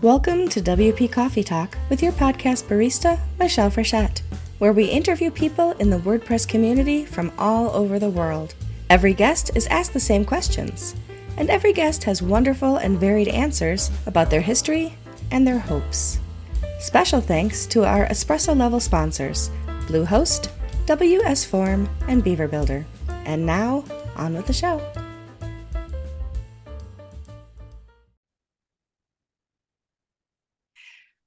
Welcome to WP Coffee Talk with your podcast barista, Michelle Frechette, where we interview people in the WordPress community from all over the world. Every guest is asked the same questions, and every guest has wonderful and varied answers about their history and their hopes. Special thanks to our espresso level sponsors, Bluehost, WS Form, and Beaver Builder. And now, on with the show.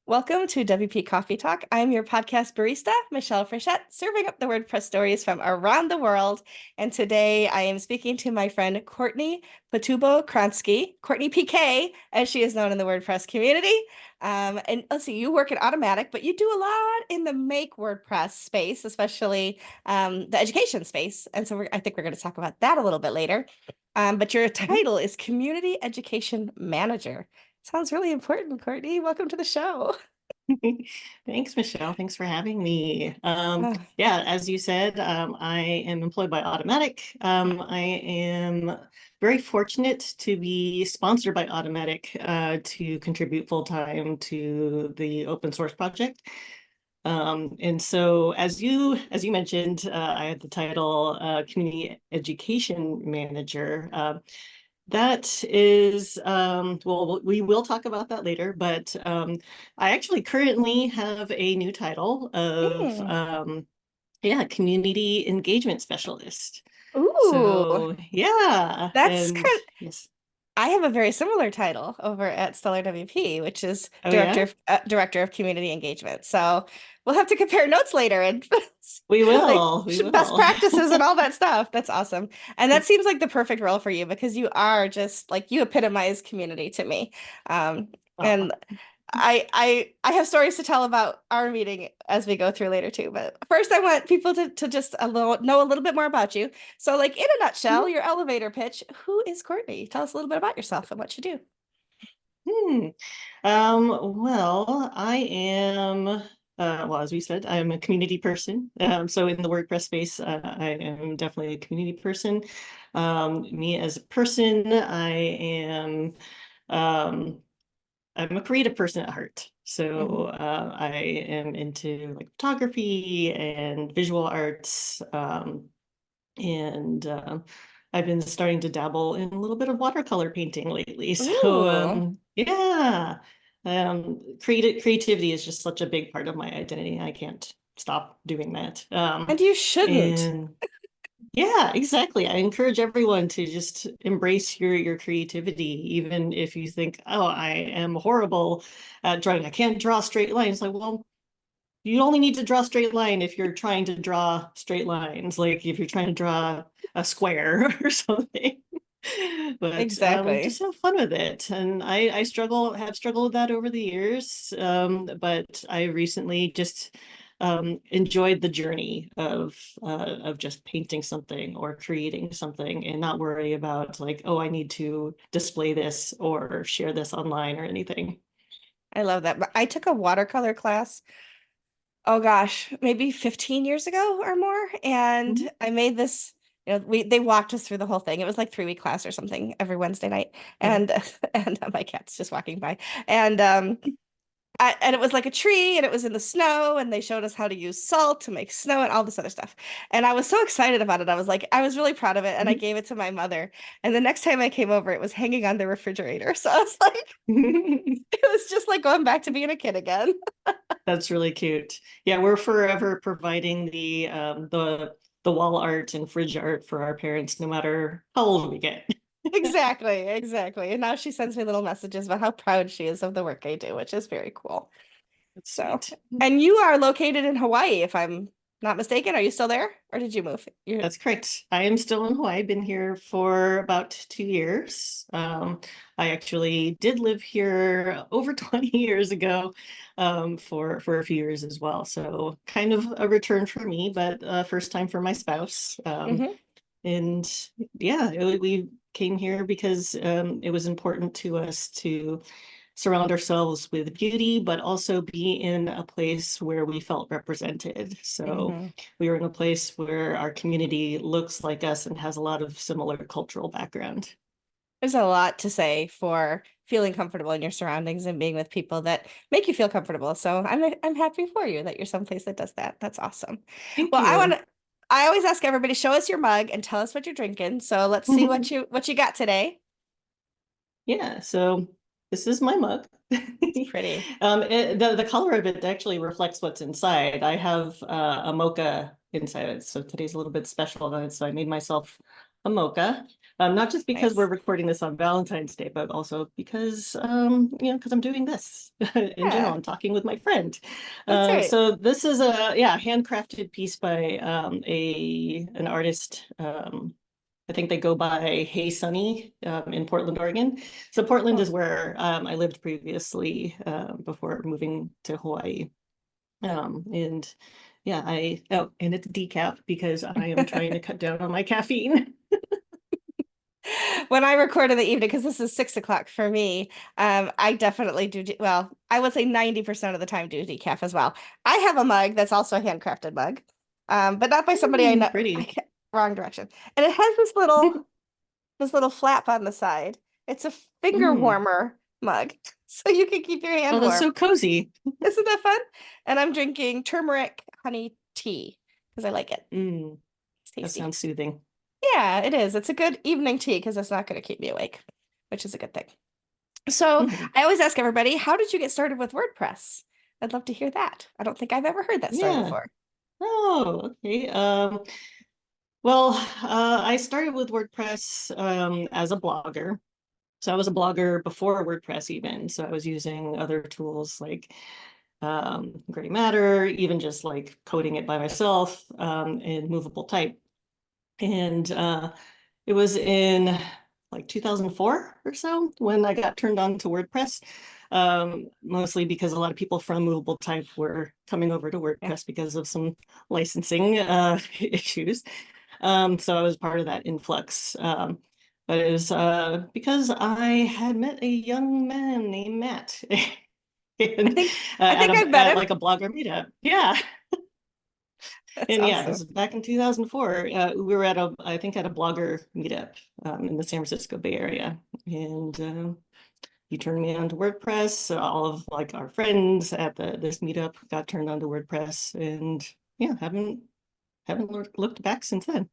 Welcome to WP Coffee Talk. I'm your podcast barista, Michelle Frechette, serving up the WordPress stories from around the world. And today I am speaking to my friend Courtney Kronsky, Courtney PK, as she is known in the WordPress community. And let's see, you work at Automatic, but you do a lot in the Make WordPress space, especially the education space. And so I think we're going to talk about that a little bit later. But your title is Community Education Manager. Sounds really important, Courtney. Welcome to the show. Thanks, Michelle. Thanks for having me. Oh. Yeah, as you said, I am employed by Automatic. I am very fortunate to be sponsored by Automatic to contribute full-time to the open source project. And so as you mentioned, I had the title Community Education Manager. That is, well, we will talk about that later, but I actually currently have a new title of, Community Engagement Specialist. Ooh, So, yeah, that's and kind of, yes. I have a very similar title over at Stellar WP, which is Oh, yeah? Director of Community Engagement. So we'll have to compare notes later and We like will, we best will. practices and all that stuff. That's awesome. And that seems like the perfect role for you because you are just like you epitomize community to me. Oh. And I have stories to tell about our meeting as we go through later too. But first, I want people to just know a little bit more about you. So, like in a nutshell, your elevator pitch. Who is Courtney? Tell us a little bit about yourself and what you do. Well, I am, well, as we said, I'm a community person. So in the WordPress space, I am definitely a community person. Me as a person, um, I'm a creative person at heart. So I am into like photography and visual arts. And I've been starting to dabble in a little bit of watercolor painting lately. So Ooh, yeah, creativity is just such a big part of my identity. I can't stop doing that. and you shouldn't. And yeah, exactly. I encourage everyone to just embrace your creativity, even if you think, oh, I am horrible at drawing. I can't draw straight lines. Like, well, you only need to draw a straight line if you're trying to draw straight lines, like if you're trying to draw a square or something. But Exactly. just have fun with it. And I have struggled with that over the years. But I recently just enjoyed the journey of just painting something or creating something and not worry about like, oh, I need to display this or share this online or anything. I love that. But I took a watercolor class, oh gosh, maybe 15 years ago or more. And I made this, they walked us through the whole thing. It was like 3-week class or something every Wednesday night. Mhm. And and my cat's just walking by. And and it was like a tree and it was in the snow and they showed us how to use salt to make snow and all this other stuff. And I was so excited about it. I was really proud of it and I gave it to my mother. And the next time I came over, it was hanging on the refrigerator. So I was like, it was just like going back to being a kid again. That's really cute. Yeah, we're forever providing the wall art and fridge art for our parents, no matter how old we get. Exactly, exactly. And now she sends me little messages about how proud she is of the work I do, which is very cool. That's So, sweet. and you are located in Hawaii, if I'm not mistaken. Are you still there or did you move? You're That's correct. I am still in Hawaii. Been here for about 2 years. I actually did live here over 20 years ago, for a few years as well. So kind of a return for me, but first time for my spouse. Mhm. And yeah, we came here because it was important to us to surround ourselves with beauty, but also be in a place where we felt represented. So Mhm. we were in a place where our community looks like us and has a lot of similar cultural background. There's a lot to say for feeling comfortable in your surroundings and being with people that make you feel comfortable. So I'm happy for you that you're someplace that does that. That's awesome. Thank Well, you. I always ask everybody, show us your mug and tell us what you're drinking. So let's see what you got today. Yeah, so this is my mug. It's pretty. The color of it actually reflects what's inside. I have a mocha inside it, so today's a little bit special about it. So I made myself a mocha, not just because we're Nice. recording this on Valentine's Day, but also because because I'm doing this in general. Yeah, I'm talking with my friend. that's right. So this is a handcrafted piece by an artist. I think they go by Hey Sunny in Portland, Oregon. So Portland Oh. is where I lived previously before moving to Hawaii. And yeah, and it's decaf because I am trying to cut down on my caffeine. When I record in the evening, because this is 6 o'clock for me, I definitely do. Well, I would say 90% of the time do decaf as well. I have a mug that's also a handcrafted mug, but not by somebody I know. Pretty. Wrong direction, and it has this little flap on the side. It's a finger Mm. warmer mug, so you can keep your hand Oh, that's warm. so cozy. Isn't that fun? And I'm drinking turmeric honey tea because I like it. Mm, It's that tasty. sounds soothing. Yeah, it is. It's a good evening tea because it's not going to keep me awake, which is a good thing. So Mhm. I always ask everybody, how did you get started with WordPress? I'd love to hear that. I don't think I've ever heard that story Yeah. before. Oh, okay. Well, I started with WordPress as a blogger. So I was a blogger before WordPress even. So I was using other tools like Gray Matter, even just like coding it by myself in movable type. And it was in like 2004 or so when I got turned on to WordPress, mostly because a lot of people from movable type were coming over to Yeah. WordPress because of some licensing issues. So I was part of that influx. But it was because I had met a young man named Matt I and, think I think I've met at him. like a blogger meetup. Yeah. That's And yeah, this awesome. is back in 2004. We were at I think at a blogger meetup in the San Francisco Bay Area. And he turned me on to WordPress. All of like our friends at this meetup got turned on to WordPress. And yeah, haven't looked back since then.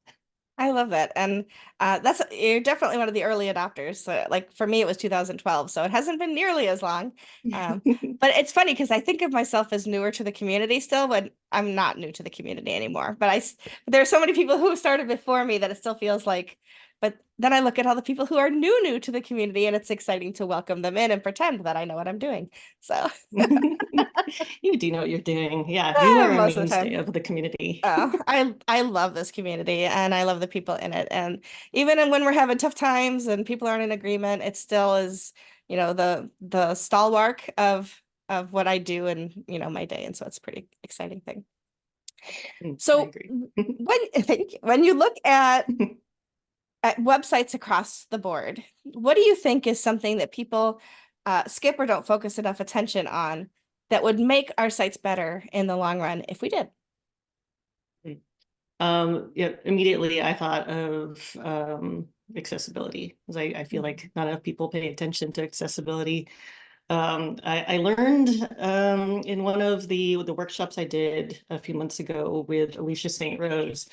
I love that. And that's you're definitely one of the early adopters. So, like for me, it was 2012, so it hasn't been nearly as long. But it's funny because I think of myself as newer to the community still, but I'm not new to the community anymore. There are so many people who started before me that it still feels like. But then I look at all the people who are new to the community, and it's exciting to welcome them in and pretend that I know what I'm doing. So You do know what you're doing. Yeah, you are a most of the mainstay time. of the community. Oh, I love this community and I love the people in it. And even when we're having tough times and people aren't in agreement, it still is, the stalwart of what I do and my day. And so it's a pretty exciting thing. I So agree. when you look at websites across the board, what do you think is something that people skip or don't focus enough attention on that would make our sites better in the long run if we did? Yeah, immediately I thought of accessibility because I feel Mhm. like not enough people pay attention to accessibility. I learned in one of the workshops I did a few months ago with Alicia St. Rose.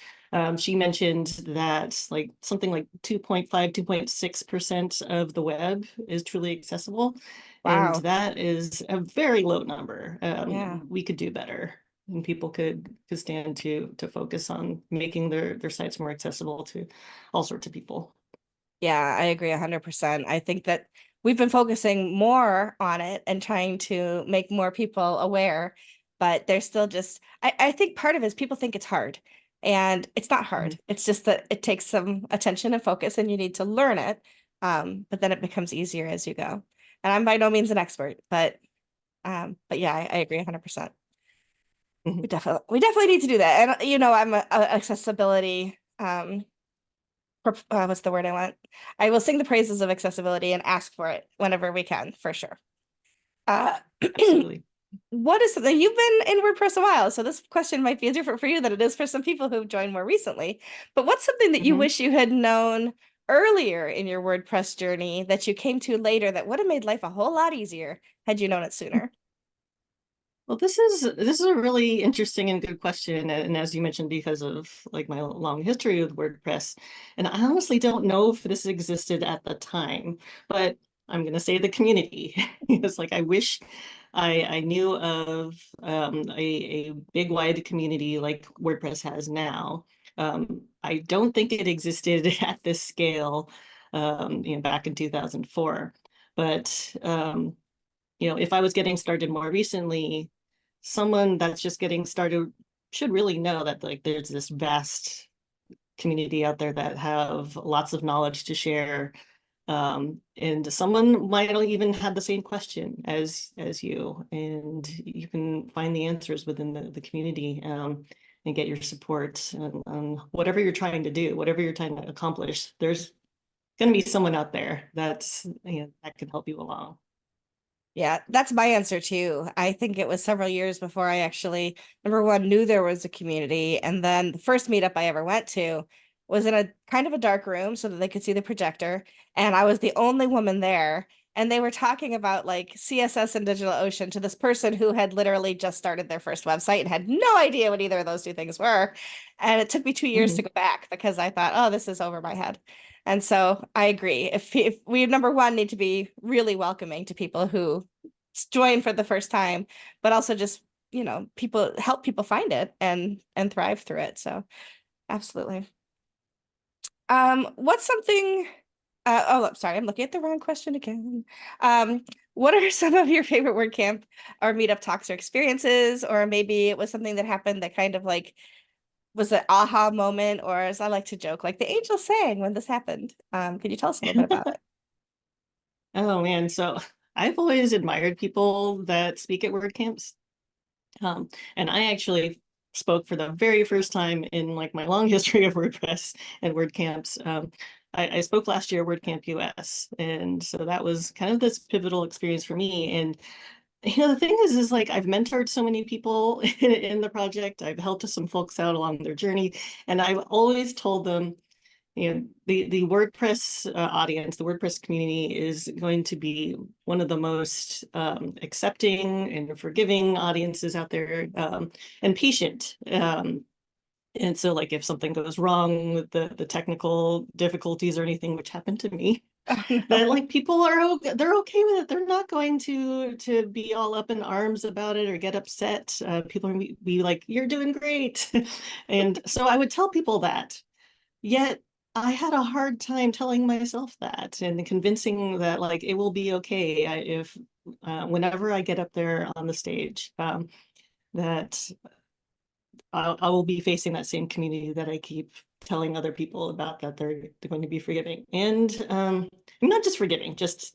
She mentioned that like something like 2.5, 2.6% of the web is truly accessible. And Wow. that is a very low number. Yeah. We could do better. And people could stand to focus on making their sites more accessible to all sorts of people. Yeah, I agree 100%. I think that we've been focusing more on it and trying to make more people aware, but there's still I think part of it is people think it's hard, and it's not hard. Mhm. It's just that it takes some attention and focus and you need to learn it. But then it becomes easier as you go. And I'm by no means an expert, but yeah, I agree 100%. Mhm. We definitely need to do that. And I'm a accessibility what's the word I want? I will sing the praises of accessibility and ask for it whenever we can, for sure. Uh, Absolutely. what is something you've been in WordPress a while, so this question might be different for you than it is for some people who've joined more recently. But what's something that you Mhm. wish you had known earlier in your WordPress journey that you came to later that would have made life a whole lot easier had you known it sooner? Well, this is a really interesting and good question, and as you mentioned, because of like my long history with WordPress, and I honestly don't know if this existed at the time, but I'm going to say the community. It's like I wish I knew of a big wide community like WordPress has now. I don't think it existed at this scale, back in 2004, but if I was getting started more recently, someone that's just getting started should really know that like there's this vast community out there that have lots of knowledge to share. And someone might even have the same question as you, and you can find the answers within the community, and get your support on whatever you're trying to do, whatever you're trying to accomplish. There's going to be someone out there that can help you along. Yeah, that's my answer too. I think it was several years before I actually, number one, knew there was a community. And then the first meetup I ever went to was in a kind of a dark room so that they could see the projector. And I was the only woman there. And they were talking about like CSS and DigitalOcean to this person who had literally just started their first website and had no idea what either of those two things were. And it took me 2 years to Mhm. go back because I thought, oh, this is over my head. And so I agree. If we number one need to be really welcoming to people who join for the first time, but also just, people help people find it and thrive through it. So absolutely. What's something oh, I'm sorry, I'm looking at the wrong question again. What are some of your favorite WordCamp or meetup talks or experiences? Or maybe it was something that happened that kind of like was an aha moment, or as I like to joke, like the angel sang when this happened. Could you tell us a little bit about it? Oh man, so I've always admired people that speak at WordCamps. And I actually spoke for the very first time in like my long history of WordPress and WordCamps. I spoke last year at WordCamp US, and so that was kind of this pivotal experience for me. And the thing is like I've mentored so many people in the project. I've helped some folks out along their journey, and I've always told them, the WordPress audience, the WordPress community is going to be one of the most accepting and forgiving audiences out there, and patient. And so like if something goes wrong with the technical difficulties or anything, which happened to me, Oh that no. like people are they're okay with it. They're not going to be all up in arms about it or get upset. People are be like, you're doing great. And so I would tell people that. Yet I had a hard time telling myself that and convincing that like it will be okay if whenever I get up there on the stage, that I will be facing that same community that I keep telling other people about, that they're going to be forgiving and not just forgiving, just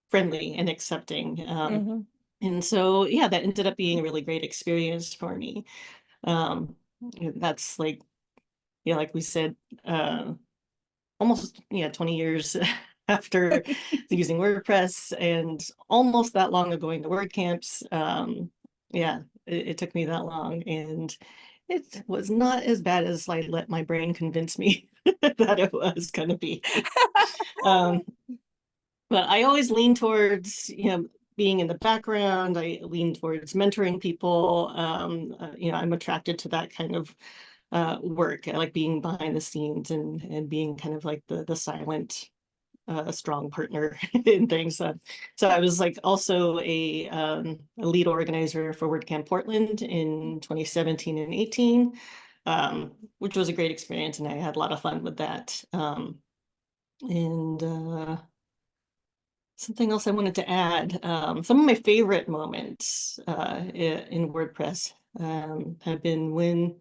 friendly and accepting. Mhm. And so yeah, that ended up being a really great experience for me. Um, that's like like we said. Almost 20 years after using WordPress, and almost that long ago going to WordCamps. Yeah, it took me that long, and it was not as bad as I let my brain convince me that it was going to be. um, but I always lean towards being in the background. I lean towards mentoring people. I'm attracted to that kind of work. I like being behind the scenes and being kind of like the silent, strong partner in things. So I was like also a lead organizer for WordCamp Portland in 2017 and 18, which was a great experience, and I had a lot of fun with that. And something else I wanted to add, some of my favorite moments in WordPress have been when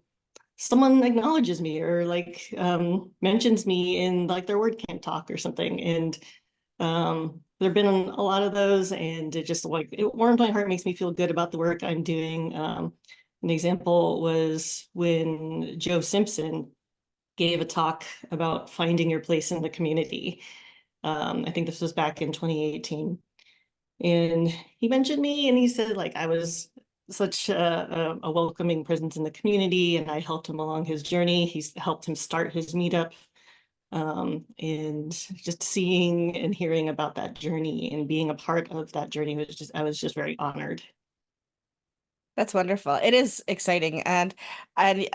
someone acknowledges me or like mentions me in like their WordCamp talk or something. And there've been a lot of those, and it just like it warms my heart, makes me feel good about the work I'm doing. An example was when Joe Simpson gave a talk about finding your place in the community. I think this was back in 2018. And he mentioned me, and he said like I was such a welcoming presence in the community, and I helped him along his journey. He's helped him start his meetup. And just seeing and hearing about that journey and being a part of that journey was just, I was just very honored. That's wonderful. It is exciting, and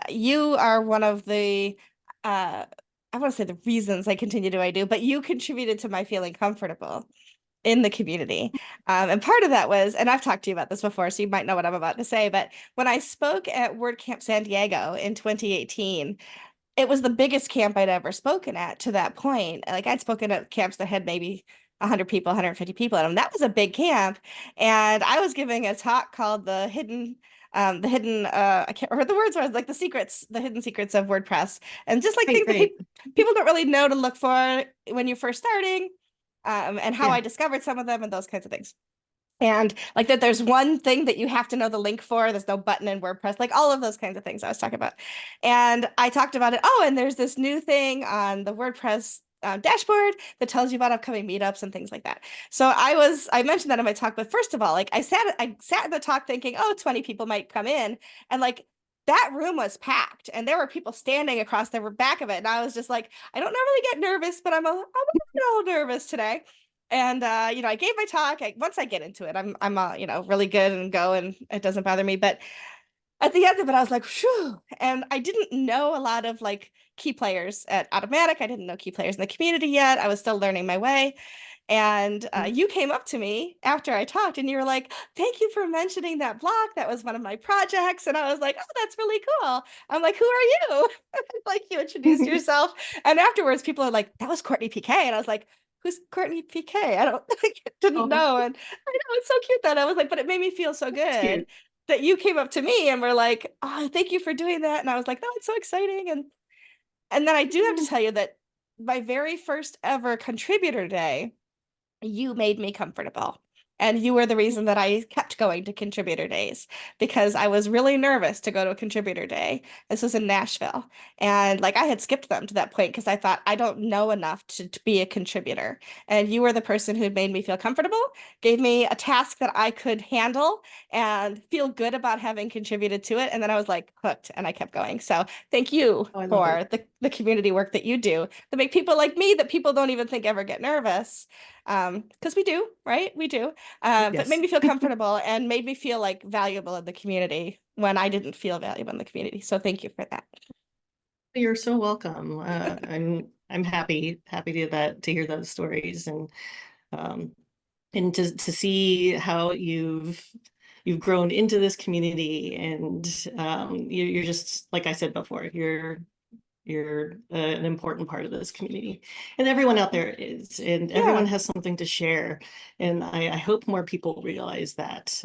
you are one of the I want to say the reasons I continue to I do, but you contributed to my feeling comfortable in the community. And part of that was, and I've talked to you about this before, so you might know what I'm about to say, but when I spoke at WordCamp San Diego in 2018, it was the biggest camp I'd ever spoken at to that point. Like I'd spoken at camps that had maybe 100 people, 150 people in them. That was a big camp. And I was giving a talk called I can't remember the words, were like the hidden secrets of WordPress. And just like Right, things that right. people don't really know to look for when you're first starting, and how Yeah. I discovered some of them and those kinds of things. And like that, there's one thing that you have to know the link for. There's no button in WordPress, like all of those kinds of things I was talking about. And I talked about it. Oh, and there's this new thing on the WordPress dashboard that tells you about upcoming meetups and things like that. So I mentioned that in my talk, but first of all, like I sat in the talk thinking, oh, 20 people might come in. And like that room was packed and there were people standing across the back of it. And I was just like, I don't normally get nervous, but I'm a little nervous today. And I gave my talk. Once I get into it, I'm really good and go, and it doesn't bother me. But at the end of it, I was like, phew. And I didn't know a lot of like key players at Automatic. I didn't know key players in the community yet. I was still learning my way. And you came up to me after I talked, and you were like, "Thank you for mentioning that blog. That was one of my projects." And I was like, "Oh, that's really cool." I'm like, "Who are you?" Like you introduced yourself, and afterwards, people are like, "That was Courtney PK," and I was like, "Who's Courtney PK?" I don't, I didn't Oh, know, and I know it's so cute that I was like, but it made me feel so that's good cute. that you came up to me and were like, "Oh, thank you for doing that," and I was like, "Oh, it's so exciting," and then I do have to Yeah. tell you that my very first ever contributor day, you made me comfortable. And you were the reason that I kept going to contributor days because I was really nervous to go to a contributor day. This was in Nashville. And like I had skipped them to that point because I thought I don't know enough to be a contributor. And you were the person who made me feel comfortable, gave me a task that I could handle and feel good about having contributed to it. And then I was like hooked and I kept going. So thank you Oh, I love it. for the community work that you do to make people like me that people don't even think ever get nervous, because we do, right? We do. But made Yes. me feel comfortable and made me feel like valuable in the community when I didn't feel valuable in the community. So thank you for that. You're so welcome. I'm happy to hear those stories um and to see how you've grown into this community and you're just like I said before, you're an important part of this community, and everyone out there is, and everyone Yeah, has something to share. And I hope more people realize that.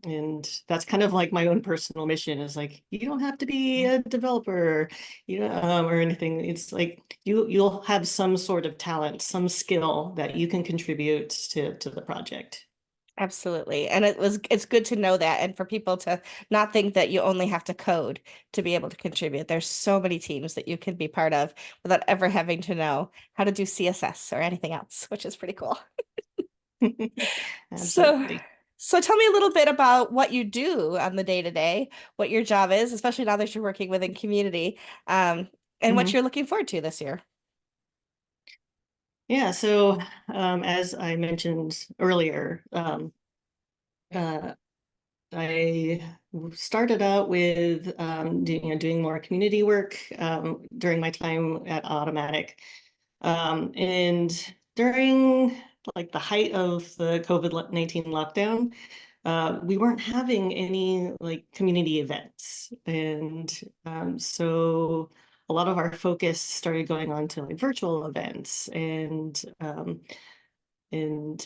And that's kind of like my own personal mission is like, you don't have to be a developer, or anything. It's like you'll have some sort of talent, some skill that you can contribute to the project. absolutely. And it's good to know that and for people to not think that you only have to code to be able to contribute. There's so many teams that you can be part of without ever having to know how to do CSS or anything else, which is pretty cool. So, Absolutely. so tell me a little bit about what you do on the day to day, what your job is, especially now that you're working within community, and what Mhm. you're looking forward to this year. Yeah, so as I mentioned earlier, uh, I started out with doing more community work during my time at Automatic. And during like the height of the COVID-19 lockdown, we weren't having any like community events. And so a lot of our focus started going on to like virtual events and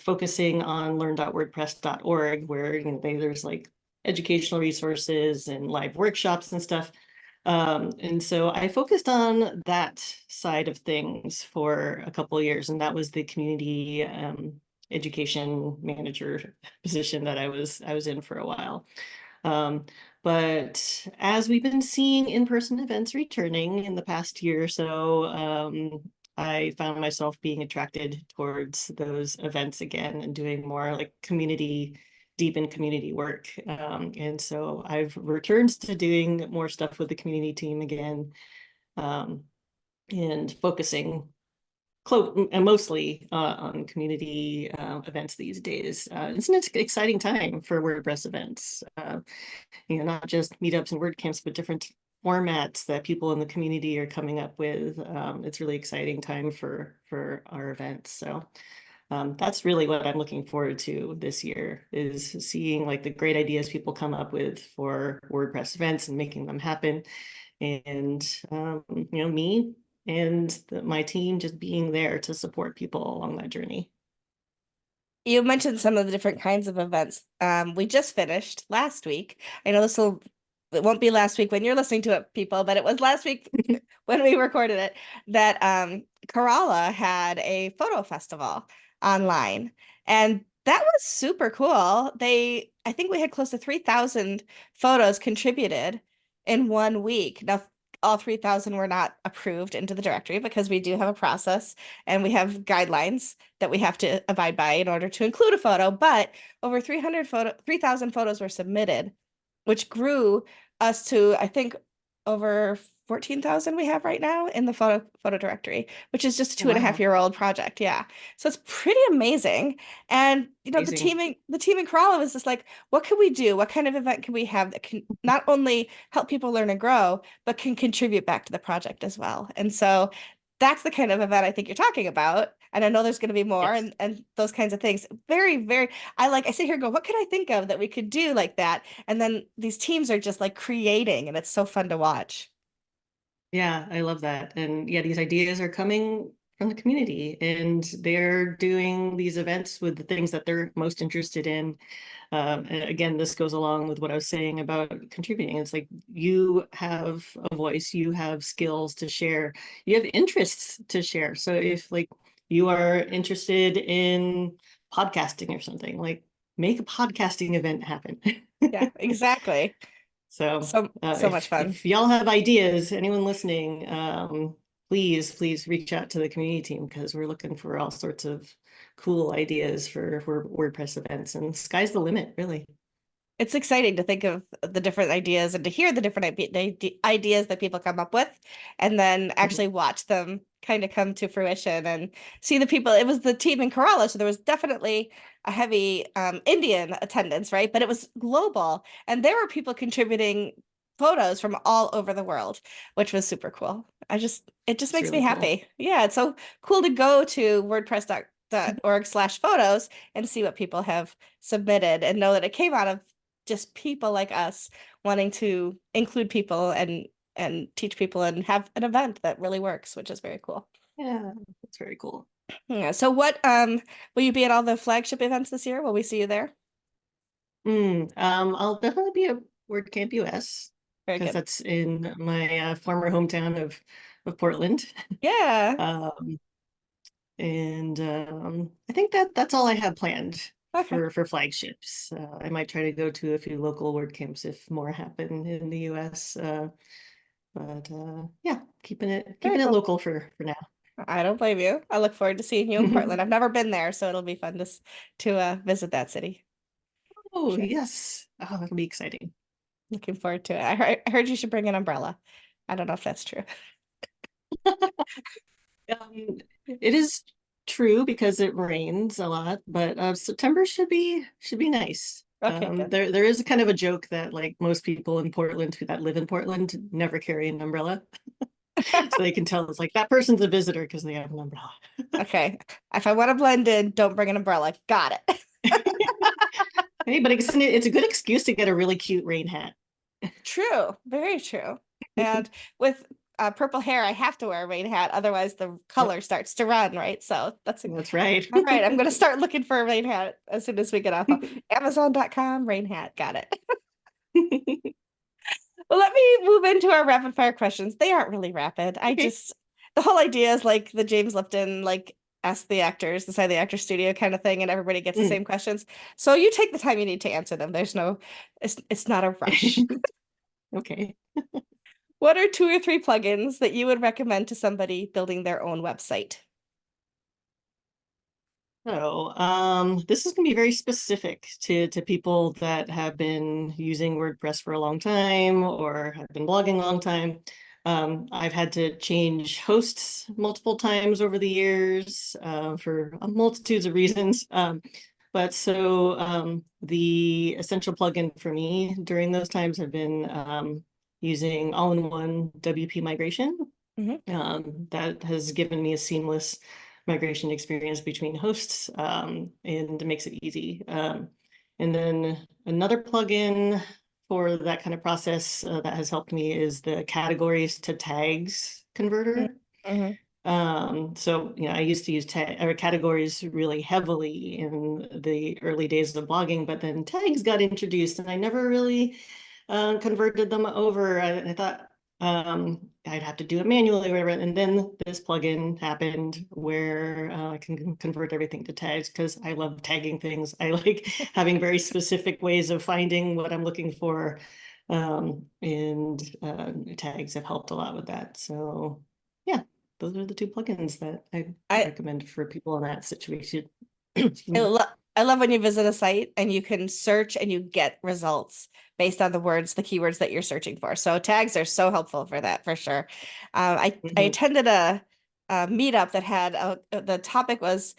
focusing on learn.wordpress.org, where there's like educational resources and live workshops and stuff. And so I focused on that side of things for a couple of years, and that was the community education manager position that I was in for a while. Um, but as we've been seeing in-person events returning in the past year or so, I found myself being attracted towards those events again and doing more like deep in community work. And so I've returned to doing more stuff with the community team again. Um, and focusing and mostly on community events these days. It's an exciting time for WordPress events. Not just meetups and WordCamps, but different formats that people in the community are coming up with. It's really exciting time for our events. So that's really what I'm looking forward to this year, is seeing like the great ideas people come up with for WordPress events and making them happen. And me and my team just being there to support people along that journey. You mentioned some of the different kinds of events. We just finished last week. I know it won't be last week when you're listening to it, people, but it was last week when we recorded it that Kerala had a photo festival online. And that was super cool. I think we had close to 3,000 photos contributed in 1 week. Now, all 3,000 were not approved into the directory because we do have a process and we have guidelines that we have to abide by in order to include a photo. But over 3,000 photos were submitted, which grew us to, I think, over 14,000 we have right now in the photo directory, which is just a 2.5-year-old project. Yeah. So it's pretty amazing. And the Amazing. team in Kerala was just like, what can we do? What kind of event can we have that can not only help people learn and grow, but can contribute back to the project as well? And so that's the kind of event I think you're talking about. And I know there's going to be more Yes. and those kinds of things. Very, very, I sit here and go, what could I think of that we could do like that? And then these teams are just like creating, and it's so fun to watch. Yeah, I love that. And yeah, these ideas are coming from the community, and they're doing these events with the things that they're most interested in. And again, this goes along with what I was saying about contributing. It's like you have a voice, you have skills to share, you have interests to share. So if like you are interested in podcasting or something, like make a podcasting event happen. Yeah, exactly. So So much fun. if y'all have ideas, anyone listening, please reach out to the community team, because we're looking for all sorts of cool ideas for WordPress events, and sky's the limit, really. It's exciting to think of the different ideas and to hear the different ideas that people come up with and then Mhm. actually watch them kind of come to fruition and see the people. It was the team in Kerala, so there was definitely a heavy Indian attendance, right? But it was global, and there were people contributing photos from all over the world, which was super cool. It just It's makes me really cool. happy. Yeah, it's so cool to go to wordpress.org/photos and see what people have submitted and know that it came out of just people like us wanting to include people and teach people and have an event that really works, which is very cool. Yeah, that's very cool. Yeah. So what will you be at all the flagship events this year? Will we see you there? I'll definitely be at WordCamp US, Very because good. that's in my former hometown of Portland. Yeah. Um, And I think that's all I have planned Okay. for flagships. I might try to go to a few local WordCamps if more happen in the US. But yeah, Very keeping it cool. local for now. I don't blame you. I look forward to seeing you in Portland. I've never been there, so it'll be fun to visit that city. Oh Sure. yes, oh, that'll be exciting. Looking forward to it. I heard you should bring an umbrella. I don't know if that's true. It is true because it rains a lot, but September should be nice. Okay, good. There is a kind of a joke that like most people in Portland that live in Portland never carry an umbrella. So they can tell it's like that person's a visitor because they have an umbrella. Okay. If I want to blend in, don't bring an umbrella. Got it. Hey, but it's a good excuse to get a really cute rain hat. True, very true. And with purple hair, I have to wear a rain hat, otherwise the Yep, color starts to run, right? So that's right. all right. I'm gonna start looking for a rain hat as soon as we get off of Amazon.com, rain hat. Got it. Well, let me move into our rapid fire questions. They aren't really rapid. Okay. The whole idea is like the James Lipton, like ask the actors inside the actor studio kind of thing, and everybody gets the Mm. same questions. So you take the time you need to answer them. It's not a rush. Okay. What are 2 or 3 plugins that you would recommend to somebody building their own website? So, this is going to be very specific to people that have been using WordPress for a long time or have been blogging a long time. I've had to change hosts multiple times over the years for multitudes of reasons. But the essential plugin for me during those times have been using all-in-one WP migration. Hmm. That has given me a seamless migration experience between hosts and makes it easy. And then another plugin for that kind of process that has helped me is the categories to tags converter. Hmm. I used to use categories really heavily in the early days of blogging, but then tags got introduced and I never really converted them over. I thought I'd have to do it manually or whatever. And then this plugin happened where I can convert everything to tags because I love tagging things. I like having very specific ways of finding what I'm looking for. And tags have helped a lot with that. So yeah, those are the two plugins that I I recommend for people in that situation. I, Excuse lo I love when you visit a site and you can search and you get results based on the words, the keywords that you're searching for. So tags are so helpful for that for sure. I me. attended a meetup that had the topic was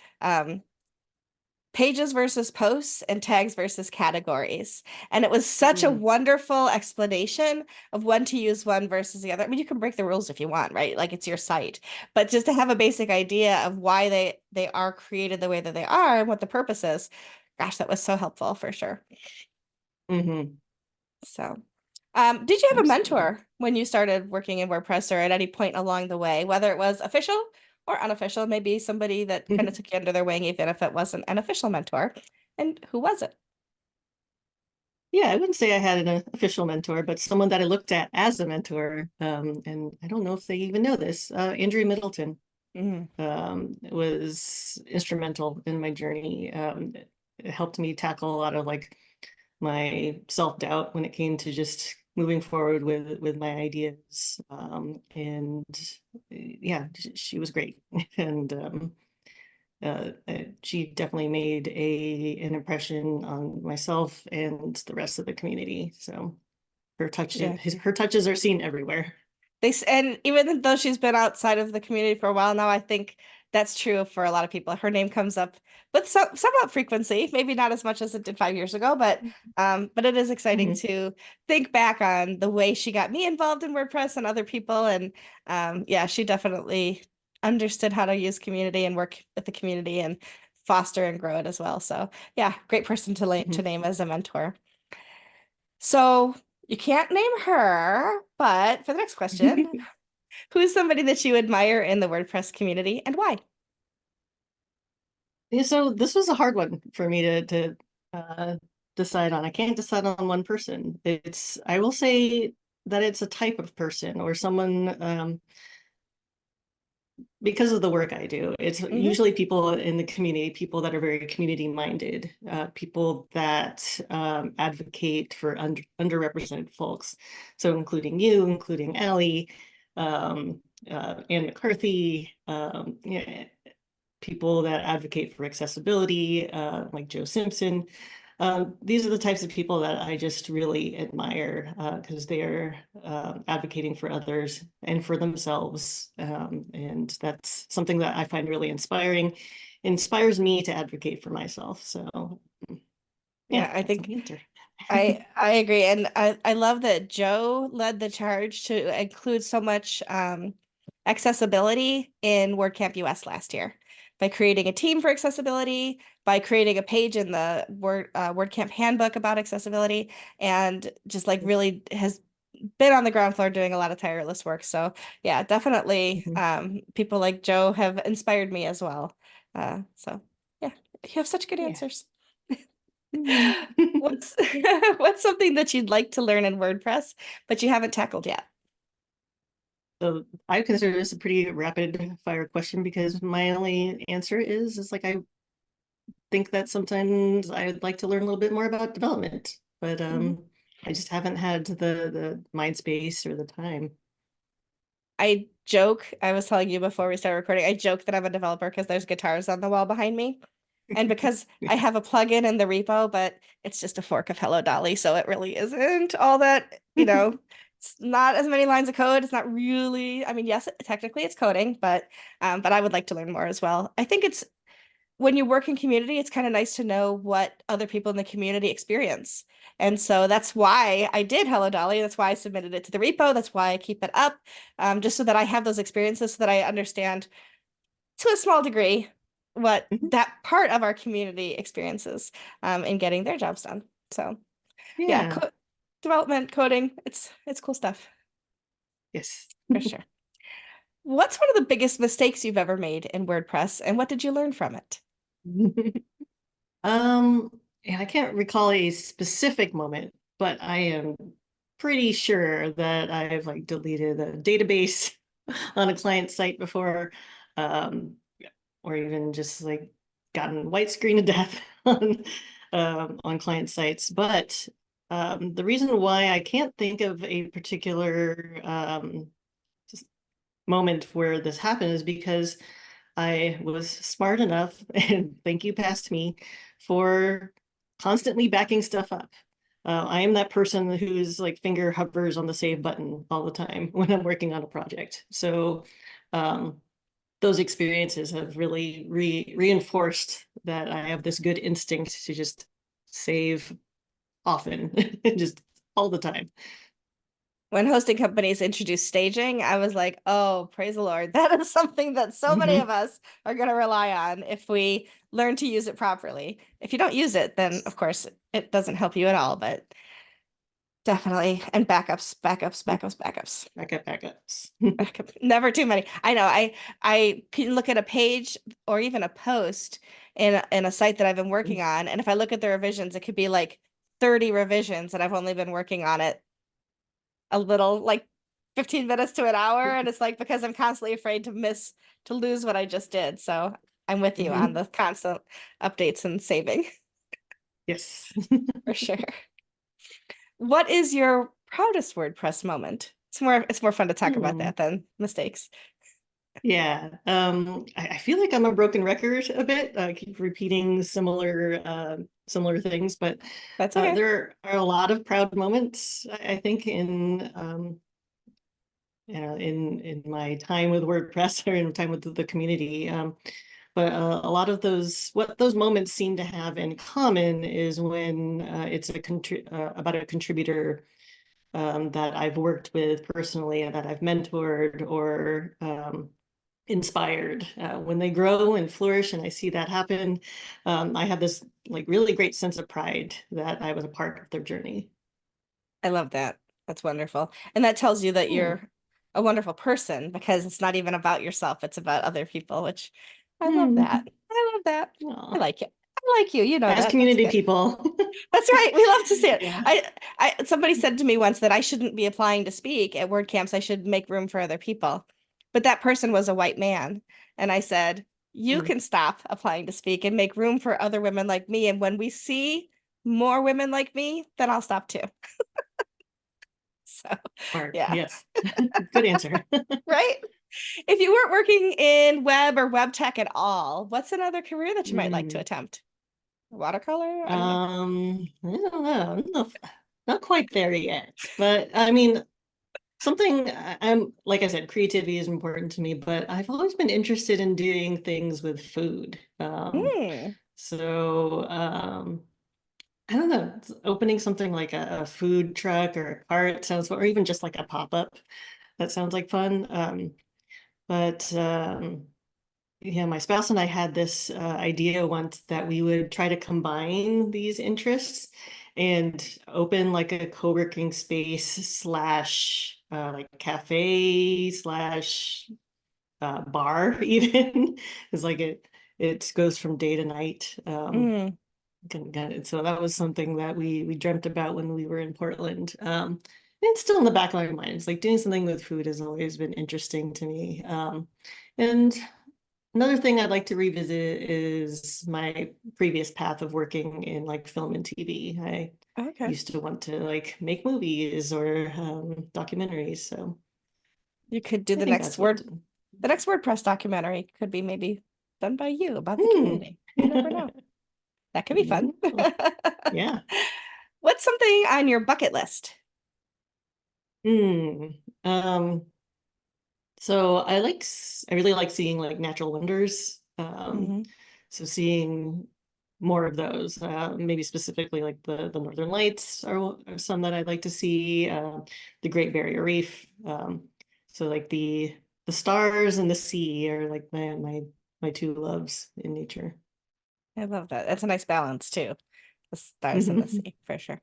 pages versus posts and tags versus categories. And it was such a Mhm. wonderful explanation of when to use one versus the other. I mean, you can break the rules if you want, right? Like it's your site. But just to have a basic idea of why they are created the way that they are and what the purpose is. Gosh, that was so helpful for sure. Mhm. So, did you have a Absolutely. mentor when you started working in WordPress or at any point along the way, whether it was official or unofficial, maybe somebody that kind of took you under their wing, even if it wasn't an official mentor? And who was it? Yeah, I wouldn't say I had an official mentor, but someone that I looked at as a mentor. And I don't know if they even know this. Andrew Middleton Mhm. was instrumental in my journey. It helped me tackle a lot of like my self-doubt when it came to just moving forward with my ideas. And yeah, she was great. And she definitely made an impression on myself and the rest of the community. So Yeah. her touches are seen everywhere. And even though she's been outside of the community for a while now, I think that's true for a lot of people. Her name comes up with somewhat frequency, maybe not as much as it did 5 years ago, but it is exciting Mhm. to think back on the way she got me involved in WordPress and other people. And yeah, she definitely understood how to use community and work with the community and foster and grow it as well. So yeah, great person to Mhm. name as a mentor. So you can't name her, but for the next question, who's somebody that you admire in the WordPress community and why? Yeah, so this was a hard one for me to uh, decide on. I can't decide on one person. I will say that it's a type of person or someone because of the work I do. It's Hmm. usually people in the community, people that are very community minded, people that advocate for underrepresented folks. So including you, including Allie, Ann McCarthy, yeah, people that advocate for accessibility, like Joe Simpson. These are the types of people that I just really admire because they're advocating for others and for themselves. And that's something that I find really inspiring, inspires me to advocate for myself. So yeah, Yeah, I that's my think answer. I agree. And I love that Joe led the charge to include so much accessibility in WordCamp US last year by creating a team for accessibility, by creating a page in the WordCamp handbook about accessibility, and just like really has been on the ground floor doing a lot of tireless work. So yeah, definitely Mhm. people like Joe have inspired me as well. So yeah, you have such good Yeah. answers. Mhm. What's what's something that you'd like to learn in WordPress, but you haven't tackled yet? So I consider this a pretty rapid fire question because my only answer is like I think that sometimes I'd like to learn a little bit more about development, but Mhm. I just haven't had the mind space or the time. I joke, I was telling you before we started recording, I joke that I'm a developer because there's guitars on the wall behind me. And because I Yeah. have a plugin in the repo, but it's just a fork of Hello Dolly, so it really isn't all that, It's not as many lines of code. It's not really, I mean, yes, technically it's coding, but I would like to learn more as well. I think it's when you work in community, it's kind of nice to know what other people in the community experience. And so that's why I did Hello Dolly. That's why I submitted it to the repo. That's why I keep it up, just so that I have those experiences so that I understand to a small degree what Mhm. that part of our community experiences in getting their jobs done. So yeah, Yeah. co development, coding, it's cool stuff Yes. for sure. What's one of the biggest mistakes you've ever made in WordPress, and what did you learn from it? Yeah, I can't recall a specific moment, but I am pretty sure that I've like deleted a database on a client site before, um, or even just like gotten white screen to death on client sites. But the reason why I can't think of a particular just moment where this happened is because I was smart enough, and thank you, past me, for constantly backing stuff up. I am that person whose like finger hovers on the save button all the time when I'm working on a project. So um, those experiences have really reinforced that I have this good instinct to just save often, just all the time. When hosting companies introduced staging, I was like, oh, praise the Lord. That is something that so many of Mhm. us are going to rely on if we learn to use it properly. If you don't use it, then of course it doesn't help you at all, but definitely. And backups, backups, backups, backups. Backups. Backup. Never too many. I know. I can look at a page or even a post in a site that I've been working on, and if I look at the revisions, it could be like 30 revisions, and I've only been working on it a little, like 15 minutes to an hour, and it's like because I'm constantly afraid to lose what I just did. So I'm with you on Mhm. the constant updates and saving Yes. for sure. What is your proudest WordPress moment? It's more fun to talk about Hmm. that than mistakes. Yeah, I feel like I'm a broken record a bit. I keep repeating similar things, but That's okay. there are a lot of proud moments, I think, in in my time with WordPress or in time with the community. But a lot of what those moments seem to have in common is when it's about a contributor that I've worked with personally and that I've mentored or inspired. When they grow and flourish and I see that happen, I have this like really great sense of pride that I was a part of their journey. I love that. That's wonderful. And that tells you that Hmm. you're a wonderful person because it's not even about yourself, it's about other people, which I love Hmm. that. I love that. I Aw. like it. I like you. You know As that. That's community good. people. That's right. We love to see it. Yeah. Somebody said to me once that I shouldn't be applying to speak at WordCamps. I should make room for other people. But that person was a white man. And I said, you Mm. can stop applying to speak and make room for other women like me. And when we see more women like me, then I'll stop too. So, Smart. yeah. Yes. Good answer. Right? If you weren't working in web or web tech at all, what's another career that you might like to Mm. attempt? Watercolor? I don't know. I don't know. Not quite there yet, but I mean, I'm like I said, creativity is important to me, but I've always been interested in doing things with food. Hmm. So I don't know, opening something like a food truck or a cart sounds, or even just like a pop-up. That sounds like fun. But Yeah, my spouse and I had this idea once that we would try to combine these interests and open like a co-working space slash like cafe slash bar even. It's like it goes from day to night. Mm. So that was something that we dreamt about when we were in Portland. It's still in the back of my mind. It's like doing something with food has always been interesting to me. And Another thing I'd like to revisit is my previous path of working in like film and TV. I Okay. used to want to like make movies or documentaries. So You could do I think that's what. the next WordPress documentary could be maybe done by you about the Hmm. community. You never know. That could be fun. Yeah. What's something on your bucket list? Mm. So I really like seeing like natural wonders. Hmm. So seeing more of those, maybe specifically like the Northern Lights are some that I'd like to see. The Great Barrier Reef. So like the stars and the sea are like my two loves in nature. I love that. That's a nice balance too. The stars and the Mhm. sea, for sure.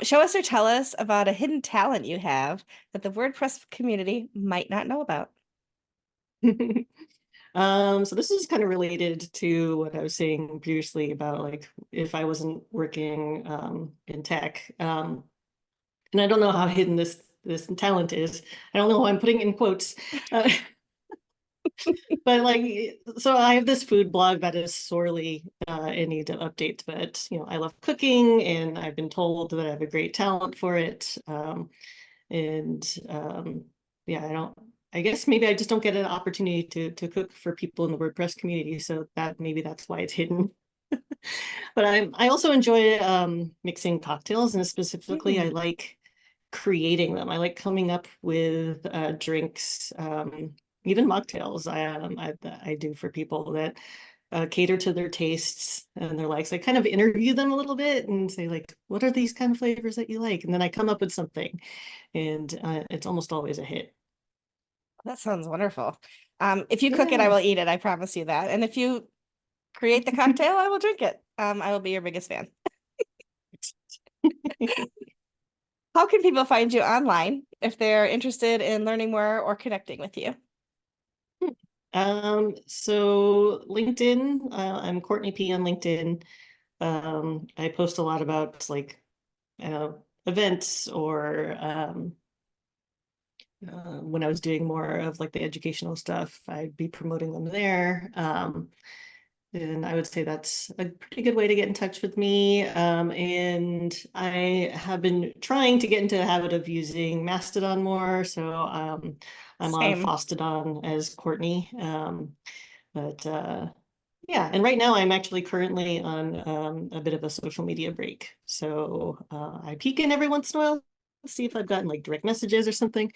Show us or tell us about a hidden talent you have that the WordPress community might not know about. So this is kind of related to what I was saying previously about like if I wasn't working in tech. And I don't know how hidden this talent is. I don't know why I'm putting it in quotes. Uh, but like so I have this food blog that is sorely in need of updates, but I love cooking and I've been told that I have a great talent for it. And yeah, I guess maybe I just don't get an opportunity to cook for people in the WordPress community, so that maybe that's why it's hidden. But I also enjoy mixing cocktails, and specifically I Mm, like creating them. I like coming up with drinks, even mocktails. I do for people that cater to their tastes and their likes. I kind of interview them a little bit and say like, what are these kind of flavors that you like? And then I come up with something, and it's almost always a hit. that sounds wonderful. If you cook it, I Yeah. will eat it. I promise you that. And if you create the cocktail, I will drink it. I will be your biggest fan. How can people find you online if they're interested in learning more or connecting with you? So LinkedIn, I'm Courtney P on LinkedIn. I post a lot about like uh, events or when I was doing more of like the educational stuff, I'd be promoting them there. And I would say that's a pretty good way to get in touch with me. And I have been trying to get into the habit of using Mastodon more. So I'm on Same. Fostodon as Courtney. But yeah, and right now I'm actually currently on a bit of a social media break. So I peek in every once in a while, see if I've gotten like direct messages or something.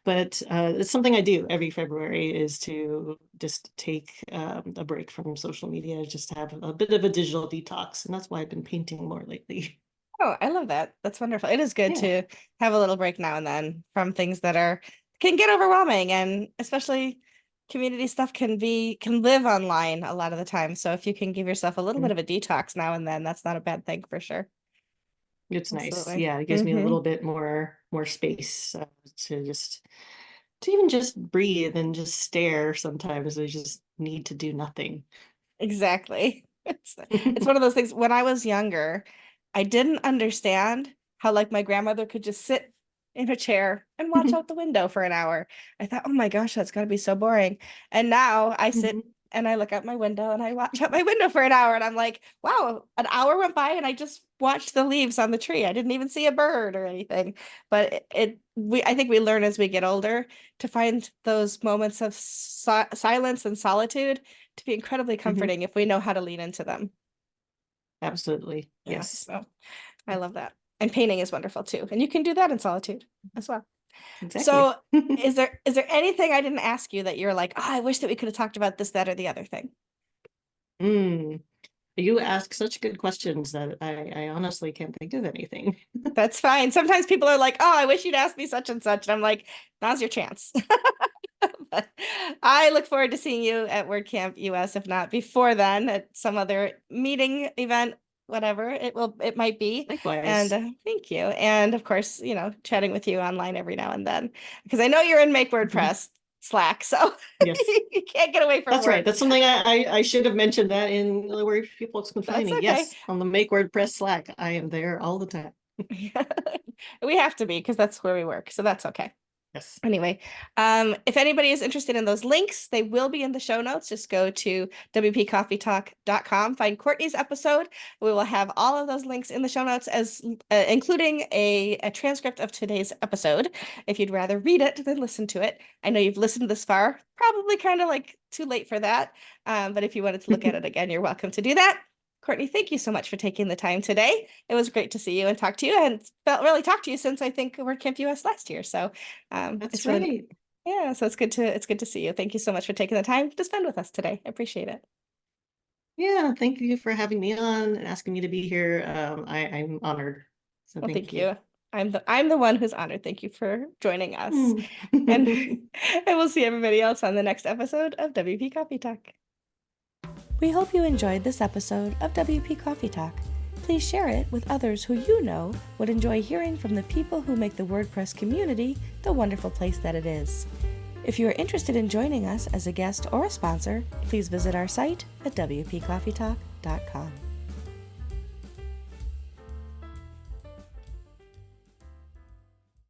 But it's something I do every February is to just take a break from social media, just to have a bit of a digital detox. And that's why I've been painting more lately. Oh, I love that. That's wonderful. It is good Yeah. to have a little break now and then from things that are can get overwhelming, and especially community stuff can live online a lot of the time. So if you can give yourself a little bit Mm. of a detox now and then, that's not a bad thing for sure. It's nice. Absolutely. Yeah, it gives me a Hmm. little bit more space to just to even just breathe and just stare sometimes. I just need to do nothing. Exactly. It's one of those things. When I was younger, I didn't understand how like my grandmother could just sit in her chair and watch out the window for an hour. I thought, oh my gosh, that's gotta be so boring. And now I sit and I look out my window and I watch out my window for an hour and I'm like, wow, an hour went by and I just watched the leaves on the tree. I didn't even see a bird or anything. But I think we learn as we get older to find those moments of silence and solitude to be incredibly Mhm. comforting if we know how to lean into them. Absolutely. Yeah, Yes. so I love that. And painting is wonderful too. And you can do that in solitude as well. Exactly. So is there anything I didn't ask you that you're like, oh, I wish that we could have talked about this, that, or the other thing? Mm. You ask such good questions that I honestly can't think of anything. That's fine. Sometimes people are like, oh, I wish you'd ask me such and such. And I'm like, now's your chance. But I look forward to seeing you at WordCamp US, if not before then, at some other meeting event, whatever it might be. And Likewise. thank you. And of course, chatting with you online every now and then, because I know you're in Make Mhm. WordPress Slack, so Yes. you can't get away from That's right. work. That's something I should have mentioned that in where people can find That's me. okay. Yes, on the Make WordPress Slack. I am there all the time. We have to be because that's where we work, so that's okay. Yes. Anyway, if anybody is interested in those links, they will be in the show notes. Just go to WPCoffeeTalk.com, find Courtney's episode. We will have all of those links in the show notes, as including a transcript of today's episode. If you'd rather read it than listen to it, I know you've listened this far, probably kind of like too late for that. But if you wanted to look at it again, you're welcome to do that. Courtney, thank you so much for taking the time today. It was great to see you and talk to you, and felt really talk to you since I think WordCamp US last year. So That's it's really right. yeah, so it's good to see you. Thank you so much for taking the time to spend with us today. I appreciate it. Yeah, thank you for having me on and asking me to be here. I'm honored. So Well, thank thank you. you. I'm the one who's honored. Thank you for joining us. Mm. And and we'll see everybody else on the next episode of WP Coffee Talk. We hope you enjoyed this episode of WP Coffee Talk. Please share it with others who you know would enjoy hearing from the people who make the WordPress community the wonderful place that it is. If you are interested in joining us as a guest or a sponsor, please visit our site at WPCoffeeTalk.com.